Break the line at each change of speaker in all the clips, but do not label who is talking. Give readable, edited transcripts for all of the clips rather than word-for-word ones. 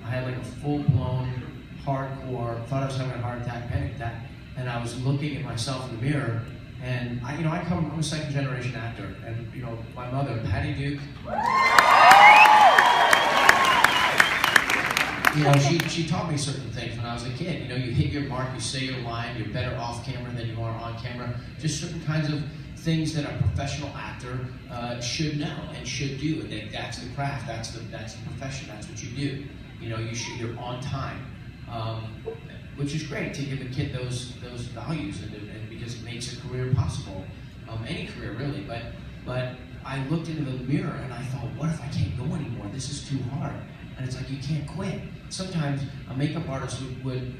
I had like a full-blown, hardcore, thought I was having a heart attack, panic attack, and I was looking at myself in the mirror, and I'm a second-generation actor, and my mother, Patty Duke, she taught me certain things when I was a kid. You hit your mark, you say your line, you're better off camera than you are on camera. Just certain kinds of things that a professional actor should know and should do. And that's the craft, that's the profession, that's what you do. You're on time, which is great to give a kid those values, and because it makes a career possible, any career really. But I looked into the mirror and I thought, what if I can't go anymore? This is too hard. And it's like, you can't quit. Sometimes a makeup artist would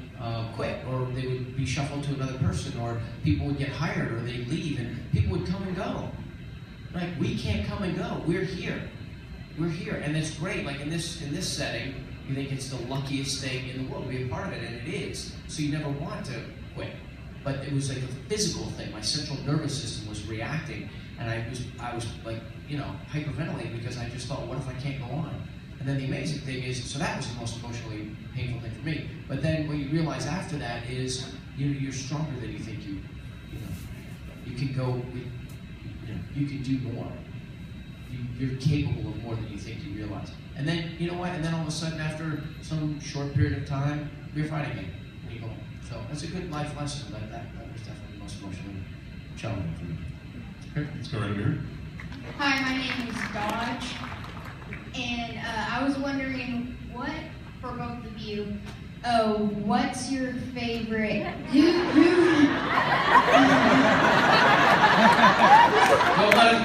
quit, or they would be shuffled to another person, or people would get hired, or they'd leave, and people would come and go. Like, we can't come and go. We're here. We're here, and it's great. Like in this setting, you think it's the luckiest thing in the world to be a part of it, and it is. So you never want to quit. But it was like a physical thing. My central nervous system was reacting, and I was like, hyperventilating because I just thought, what if I can't go on? And then the amazing thing is, so that was the most emotionally painful thing for me. But then what you realize after that is, you're stronger than you think you can go, you can do more. You're capable of more than you think you realize. And then, you know what? And then all of a sudden, after some short period of time, you're fighting again when you go home. So that's a good life lesson, but that was definitely the most emotionally challenging for me.
Okay, let's go right over here.
Hi, my name is Dodge. And I was wondering, for both of you, what's your favorite?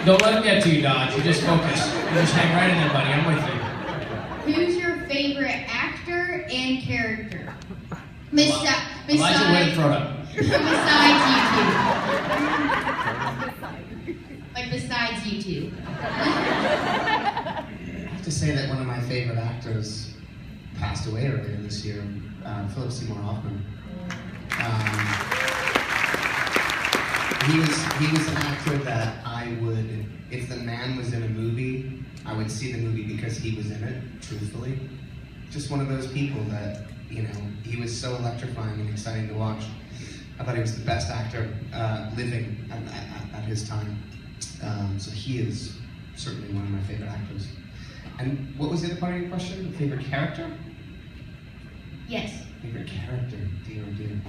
Don't let him get to you, Dodge. You just focus. You just hang right in there, buddy. I'm with you.
Who's your favorite actor and character?
Elijah Wood,
Besides you two.
I have to say that one of my favorite actors passed away earlier this year, Philip Seymour Hoffman. He was an actor that I would, if the man was in a movie, I would see the movie because he was in it, truthfully. Just one of those people that, he was so electrifying and exciting to watch. I thought he was the best actor living at his time. So he is certainly one of my favorite actors. And what was the other part of your question? Favorite character?
Yes.
Favorite character, dear, oh dear.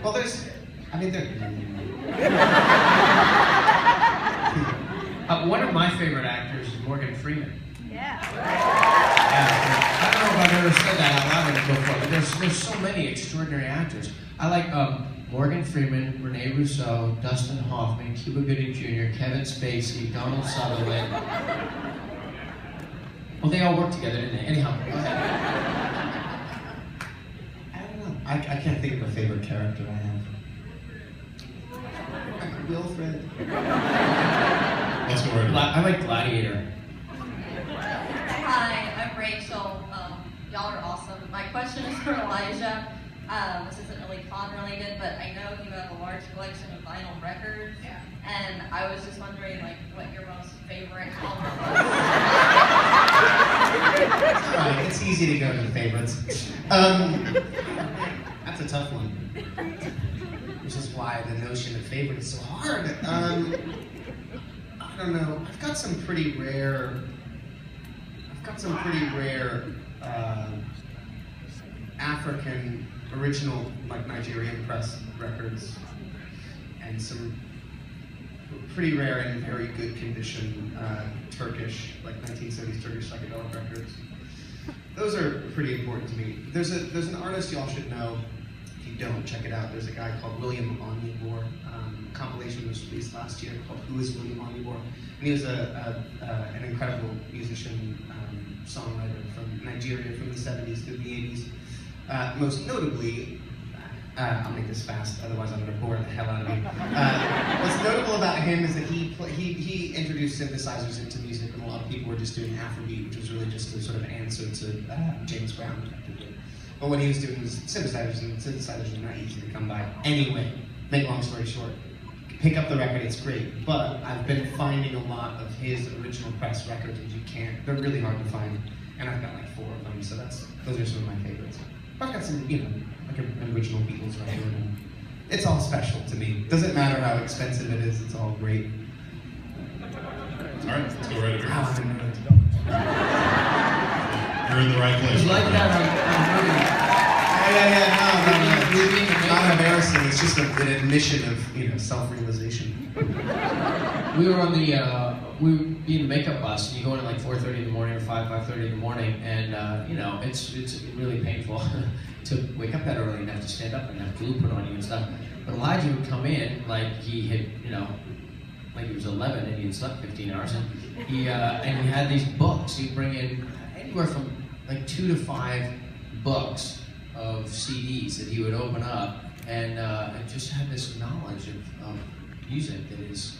Well,
one of my favorite actors is Morgan Freeman.
Yeah.
I don't know if I've ever said that out loud before, but there's so many extraordinary actors. I like Morgan Freeman, Rene Russo, Dustin Hoffman, Cuba Gooding Jr., Kevin Spacey, Donald Sutherland. Well, they all work together, didn't they? Anyhow, go ahead.
I don't know. I can't think of a favorite character I have. Wilfred.
Let's go right
I like Gladiator.
Hi, I'm Rachel. Y'all are awesome. My question is for Elijah. This isn't really con related, but I know you have a large collection of vinyl records, and I was just wondering, what your most favorite album was.
Alright, it's easy to go to the favorites. That's a tough one. Which is why the notion of favorite is so hard. I don't know. I've got some pretty rare African original, Nigerian press records, and some pretty rare and very good condition Turkish, 1970s Turkish psychedelic records. Those are pretty important to me. There's an artist y'all should know. If you don't, check it out. There's a guy called William Onyeabor. A compilation was released last year called Who is William Onyeabor? And he was an incredible musician, songwriter from Nigeria from the 70s through the 80s. Most notably, I'll make this fast, otherwise I'm going to bore the hell out of you. What's notable about him is that he introduced synthesizers into music, and a lot of people were just doing Afrobeat, which was really just a sort of answer to James Brown, effectively. But what he was doing was synthesizers, and synthesizers are not easy to come by. Anyway, make long story short, pick up the record, it's great. But I've been finding a lot of his original press records, which they're really hard to find. And I've got like 4 of them, so those are some of my favorites. I've got some, like an original Beatles record, and it's all special to me. Doesn't matter how expensive it is, it's all great.
All right, let's go right over here.
Wow, I didn't know where to go.
You're in the right place.
It's like that
No. Not embarrassing, it's just an admission of, self-realization.
We were on the makeup bus, and you go in at like 4:30 in the morning or 5:30 in the morning, and it's really painful to wake up that early and have to stand up and have glue put on you and stuff. But Elijah would come in like he had, like he was 11 and he had slept 15 hours, and he had these books. He'd bring in anywhere from like 2 to 5 books of CDs that he would open up, and just had this knowledge of music that is.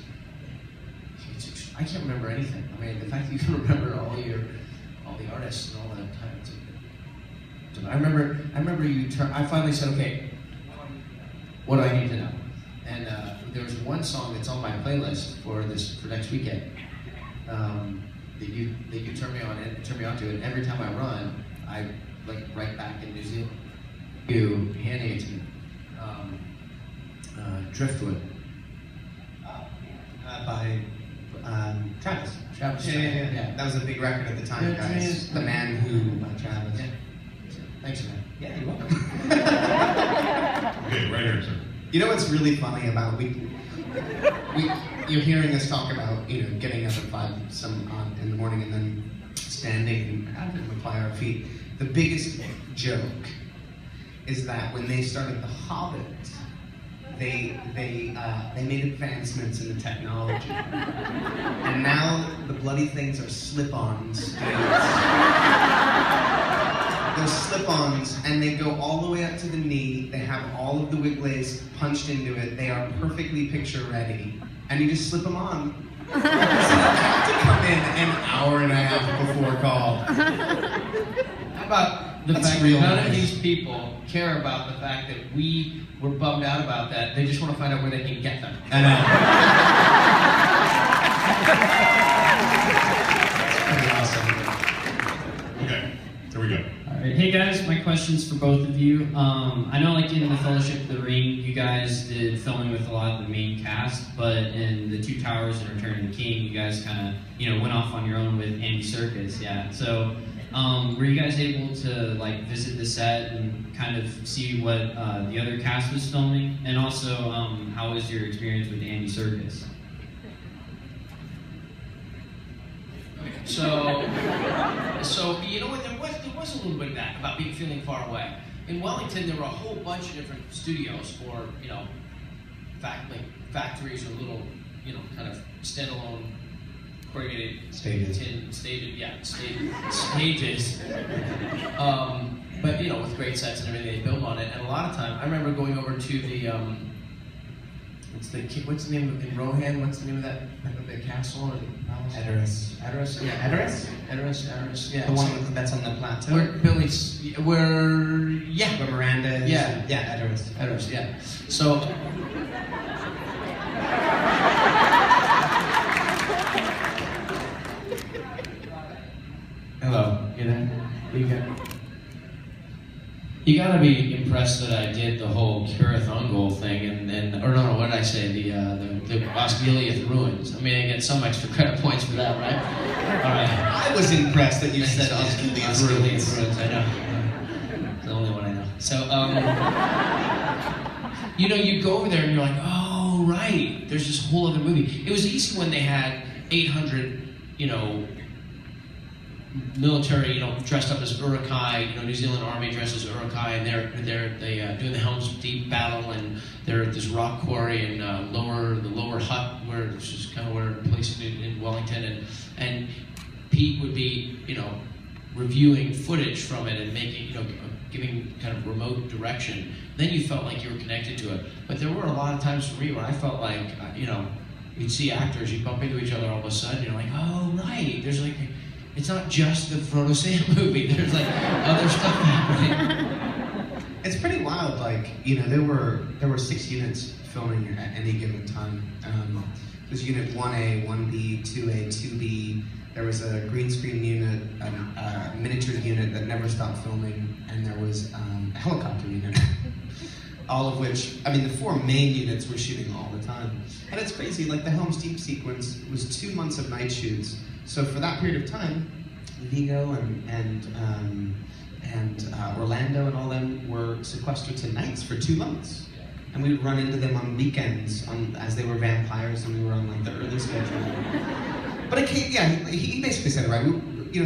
I can't remember anything. I mean, the fact that you can remember all the artists and all that time. I remember you. I finally said, okay, what do I need to know? And there was one song that's on my playlist for next weekend that you turn me on to, and every time I run, I like right back in New Zealand. You handing it to me, Driftwood.
By Travis.
Yeah.
That was a big record at the time, guys. The Man Who by Travis.
Yeah. Thanks, man.
Yeah, you're welcome.
Okay, right here, sir.
You know what's really funny about you're hearing us talk about getting up at 5 in the morning and then standing and having to apply our feet. The biggest joke is that when they started The Hobbit, they made advancements in the technology, and now the bloody things are slip-ons. They're slip-ons, and they go all the way up to the knee. They have all of the wig lace punched into it. They are perfectly picture-ready, and you just slip them on. So you have to come in an hour and a half before call.
How about the
That's
fact
real
that none
nice.
of these people care about the fact that we were bummed out about that. They just want to find out where they can get them.
I know. Pretty awesome.
Okay, here we go.
All right, hey guys, my question's for both of you. I know like in the Fellowship of the Ring, you guys did filming with a lot of the main cast, but in the Two Towers and Return of the King, you guys kind of, went off on your own with Andy Serkis, yeah. So, were you guys able to like visit the set and kind of see what the other cast was filming? And also, how was your experience with Andy Serkis?
So you know what? There was a little bit of that about feeling far away. In Wellington, there were a whole bunch of different studios for factories or little kind of standalone corrugated
Stages.
stages. But with great sets and everything they build on it. And a lot of time, I remember going over to the what's the name in Rohan? What's the name of the castle or the palace?
Edoras.
Yeah. Edoras, yeah.
The one that's on the plateau.
Where where
Miranda is.
Yeah.
Yeah,
Edoras, yeah. So. Hello, you there? You gotta be impressed that I did the whole Cirith Ungol thing, or no, what did I say? The Osgiliath ruins. I mean, I get some extra credit points for that, right? All right.
I was impressed that you said Osgiliath ruins.
I know. It's the only one I know. So, you go over there and you're like, oh, right. There's this whole other movie. It was easy when they had 800, military, dressed up as Uruk-hai, New Zealand Army dressed as Uruk-hai, and they're doing the Helm's Deep battle, and they're at this rock quarry in the lower hut, which is kind of where placed in Wellington, and Pete would be, reviewing footage from it and making, giving kind of remote direction. Then you felt like you were connected to it. But there were a lot of times for me where I felt like, you'd see actors, you'd bump into each other all of a sudden, you're like, oh, right, there's like. It's not just the Frodo Sam movie. There's like other stuff happening.
It's pretty wild. Like there were 6 units filming at any given time. There's Unit 1A, 1B, 2A, 2B. There was a green screen unit, a miniatures unit that never stopped filming, and there was a helicopter unit. All of which, I mean, the 4 main units were shooting all the time. And it's crazy, like the Helm's Deep sequence was 2 months of night shoots. So for that period of time, Vigo and Orlando and all them were sequestered to nights for 2 months. And we would run into them on weekends as they were vampires and we were on like the early schedule. But he basically said it right.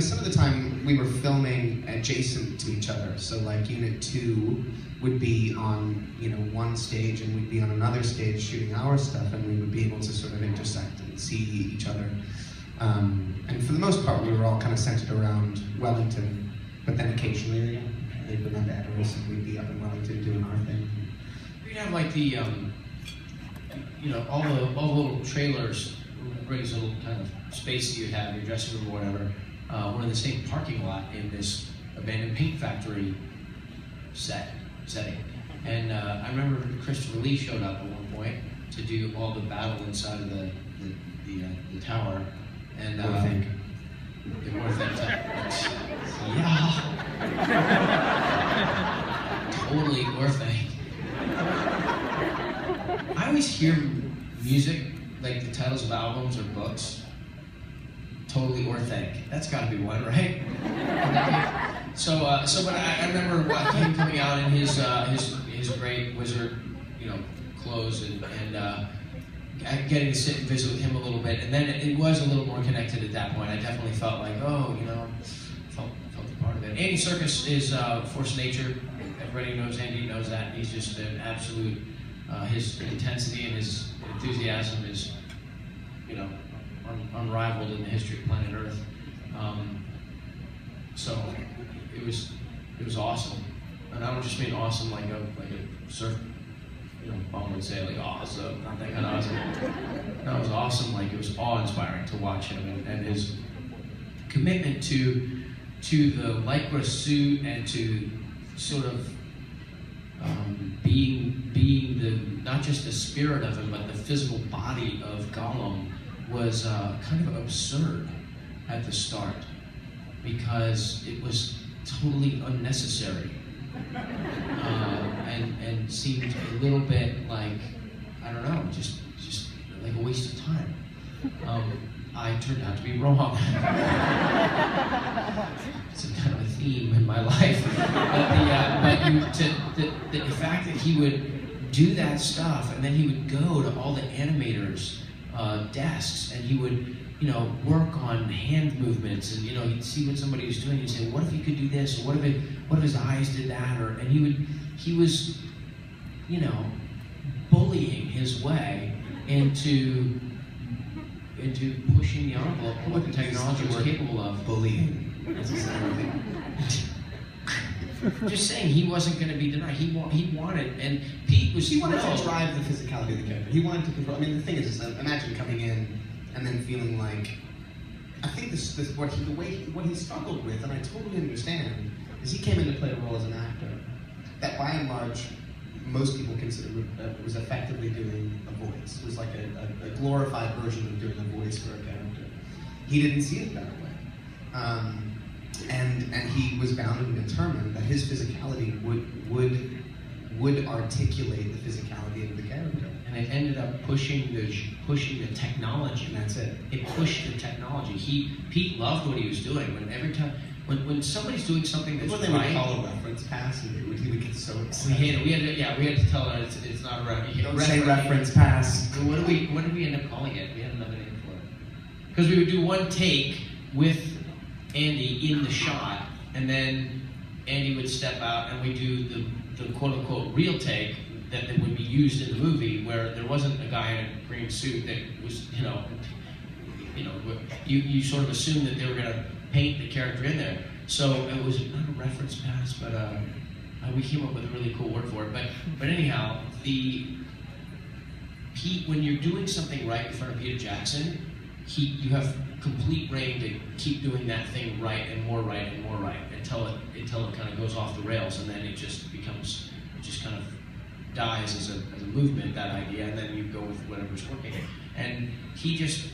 Some of the time we were filming adjacent to each other. So like Unit 2 would be on one stage and we'd be on another stage shooting our stuff, and we would be able to sort of intersect and see each other. And for the most part, we were all kind of centered around Wellington. But then occasionally, they'd go down to Edoras and we'd be up in Wellington doing our thing.
We'd have like the, all the little trailers, brings a little kind of space that you have, your dressing room or whatever. We're in the same parking lot in this abandoned paint factory setting. And I remember Christopher Lee showed up at one point to do all the battle inside of the tower. And yeah. Totally worth it. I always hear music, like the titles of albums or books, totally Orthanc. That's got to be one, right? But I remember him coming out in his great wizard, clothes and getting to sit and visit with him a little bit, and then it was a little more connected at that point. I definitely felt like, felt a part of it. Andy Serkis is force of nature. Everybody knows Andy, knows that. He's just an absolute. His intensity and his enthusiasm is, unrivaled in the history of planet Earth. So it was awesome, and I don't just mean awesome like a surf. Bum would say like awesome, not that kind of awesome. No, it was awesome, like it was awe-inspiring to watch him and his commitment to the Lycra suit and to sort of being the not just the spirit of him, but the physical body of Gollum was kind of absurd at the start because it was totally unnecessary. And seemed a little bit like, I don't know, just like a waste of time. I turned out to be wrong. It's kind of a theme in my life. But the fact that he would do that stuff, and then he would go to all the animators' desks, and he would, work on hand movements, and he'd see what somebody was doing, and he'd say, what if he could do this, or what if his eyes did that, and he was, bullying his way into pushing the envelope of what the technology was capable of.
Bullying.
Just saying, he wasn't going to be denied. He wanted, and Pete was.
He wanted to drive the physicality of the character. He wanted to control. I mean, the thing is imagine coming in and then feeling like. I think what he struggled with, and I totally understand, is he came in to play a role as an actor that, by and large, most people consider was effectively doing a voice. It was like a glorified version of doing a voice for a character. He didn't see it that way. And he was bound and determined that his physicality would articulate the physicality of the character.
And it ended up pushing the technology.
And that's it.
It pushed the technology. Pete loved what he was doing. When somebody's doing something that's
what they would call a reference pass, and he would get so excited.
We had to tell her it's not a reference.
Don't say reference pass.
What did we end up calling it? We had another name for it. Because we would do one take with Andy in the shot, and then Andy would step out, and we do the quote-unquote real take that would be used in the movie, where there wasn't a guy in a green suit that was, you sort of assumed that they were going to paint the character in there. So it was not a reference pass, but we came up with a really cool word for it. But anyhow, Pete, when you're doing something right in front of Peter Jackson, you have complete reign to keep doing that thing right and more right and more right until it kind of goes off the rails, and then it just kind of dies as a movement, that idea, and then you go with whatever's working. And he just